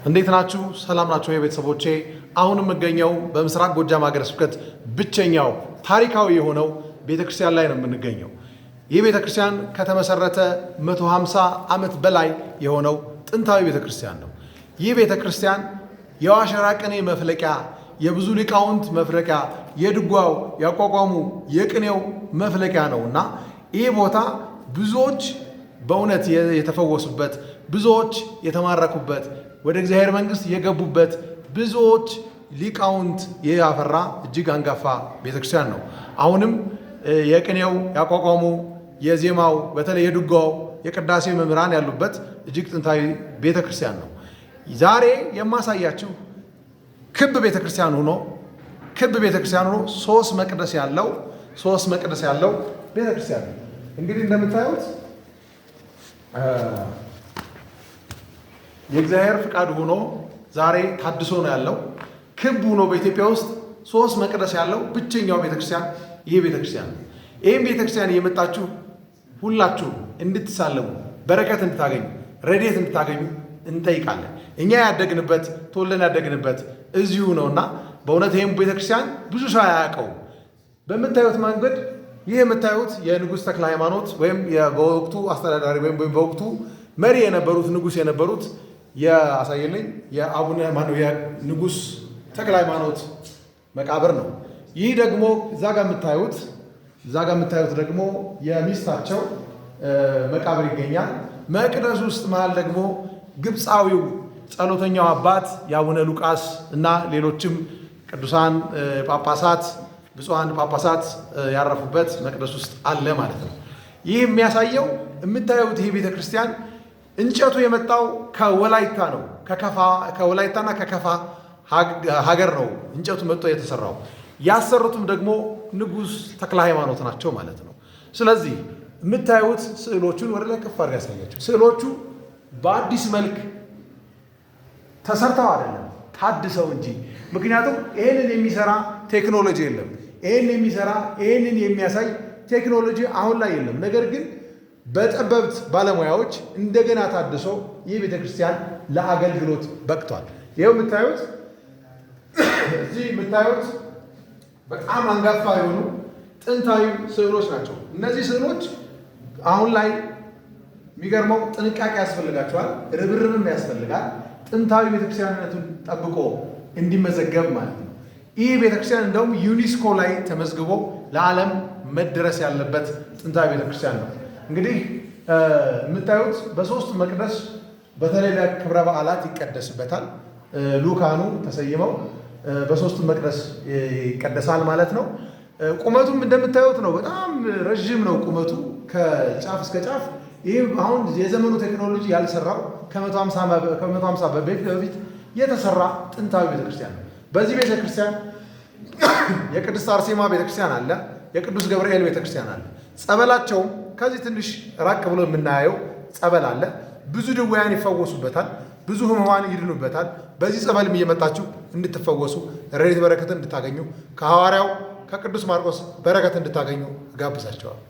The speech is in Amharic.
እንዴት ናችሁ? ሰላም ናችሁ የቤተሰቦቼ? አሁን የምገኘው በምስራቅ ጎጃም ሀገረ ስብከት ብቸኛው ታሪካዊ የሆነው ቤተክርስቲያን ላይ ነው የምንገኘው። ይህ ቤተክርስቲያን ከተመሰረተ 150 ዓመት በላይ የሆነው ጥንታዊ ቤተክርስቲያን ነው። ይህ ቤተክርስቲያን የዋሸራ ቅኔ መፍለቂያ፣ የብዙ ሊቃውንት መፍለቂያ፣ የድጓው ያቋቋሙ የቅኔው መፍለቂያ ነው እና ይህ ቦታ ብዙዎች በእውነት የተፈወሱበት፣ ብዙዎች የተማረኩበት፣ ወደ እግዚአብሔር መንግሥት የገቡበት፣ ብዙዎች ሊቃውንት ያፈራ እጅግ አንጋፋ ቤተክርስቲያን ነው። አሁንም የቅኔው ያቋቋሙ የዜማው በተለይ የድጓው የቅዳሴ መምህራን ያሉበት እጅግ ጥንታዊ ቤተክርስቲያን ነው። ዛሬ የማሳያችሁ ክብ ቤተክርስቲያን ሆኖ ሶስት መቅደስ ያለው ቤተክርስቲያን ነው። እንግዲህ እንደምታዩት የእግዚአብሔር ፍቃድ ሆኖ ዛሬ ታድሶ ነው ያለው። ክብ ሆኖ በኢትዮጵያ ውስጥ ሶስት መቅደስ ያለው ብቸኛው ቤተክርስቲያን ይህ ቤተክርስቲያን ነው። ይህም ቤተክርስቲያን እየመጣችሁ ሁላችሁ እንድትሳለሙ፣ በረከት እንድታገኙ፣ ረድኤት እንድታገኙ እንጠይቃለን። እኛ ያደግንበት ተወልደን ያደግንበት እዚሁ ነውና በእውነት ይህም ቤተክርስቲያን ብዙ ሰው አያውቀውም። በምታዩት መንገድ ይህ የምታዩት የንጉሥ ተክለ ሃይማኖት ወይም በወቅቱ አስተዳዳሪ ወይም በወቅቱ መሪ የነበሩት ንጉሥ የነበሩት የአሳየልኝ የአቡነ የንጉሥ ተክለ ሃይማኖት መቃብር ነው። ይህ ደግሞ እዛ ጋር የምታዩት ደግሞ የሚስታቸው መቃብር ይገኛል። መቅደስ ውስጥ መሃል ደግሞ ግብፃዊው ጸሎተኛው አባት የአቡነ ሉቃስ እና ሌሎችም ቅዱሳን ጳጳሳት ብፁዓን ጳጳሳት ያረፉበት መቅደስ ውስጥ አለ ማለት ነው። ይህ የሚያሳየው የምታዩት ይህ ቤተክርስቲያን እንጨቱ የመጣው ከወላይታ ነው። ከወላይታና ከከፋ ሀገር ነው እንጨቱ መጥቶ የተሰራው። ያሰሩትም ደግሞ ንጉሥ ተክለ ሃይማኖት ናቸው ማለት ነው። ስለዚህ የምታዩት ስዕሎቹን ወደ ላይ ከፍ አድርጋ ያሳያቸው። ስዕሎቹ በአዲስ መልክ ተሰርተው አይደለም ታድሰው እንጂ። ምክንያቱም ይህንን የሚሰራ ቴክኖሎጂ የለም። ይህንን የሚያሳይ ቴክኖሎጂ አሁን ላይ የለም። ነገር ግን በጠበብት ባለሙያዎች እንደገና ታድሶ ይህ ቤተክርስቲያን ለአገልግሎት በቅቷል። ይኸው እዚህ የምታዩት በጣም አንጋፋ የሆኑ ጥንታዊ ስዕሎች ናቸው። እነዚህ ስዕሎች አሁን ላይ የሚገርመው ጥንቃቄ ያስፈልጋቸዋል፣ ርብርብም ያስፈልጋል። ጥንታዊ ቤተክርስቲያንነቱን ጠብቆ እንዲመዘገብ ማለት ነው። ይህ ቤተክርስቲያን እንደውም ዩኒስኮ ላይ ተመዝግቦ ለዓለም መድረስ ያለበት ጥንታዊ ቤተክርስቲያን ነው። እንግዲህ የምታዩት በሶስት መቅደስ በተለይ ለክብረ በዓላት ይቀደስበታል። ሉካኑ ተሰይመው በሶስት መቅደስ ይቀደሳል ማለት ነው። ቁመቱም እንደምታዩት ነው። በጣም ረዥም ነው ቁመቱ ከጫፍ እስከ ጫፍ። ይህ አሁን የዘመኑ ቴክኖሎጂ ያልሰራው ከ150 በፊት የተሰራ ጥንታዊ ቤተክርስቲያን ነው። በዚህ ቤተክርስቲያን የቅድስት አርሴማ ቤተክርስቲያን አለ፣ የቅዱስ ገብርኤል ቤተክርስቲያን አለ። ጸበላቸውም ከዚህ ትንሽ ራቅ ብሎ የምናየው ጸበል አለ። ብዙ ድውያን ይፈወሱበታል፣ ብዙ ሕሙማን ይድኑበታል። በዚህ ጸበልም እየመጣችሁ እንድትፈወሱ ረድኤት በረከትን እንድታገኙ ከሐዋርያው ከቅዱስ ማርቆስ በረከት እንድታገኙ እጋብዛቸዋል።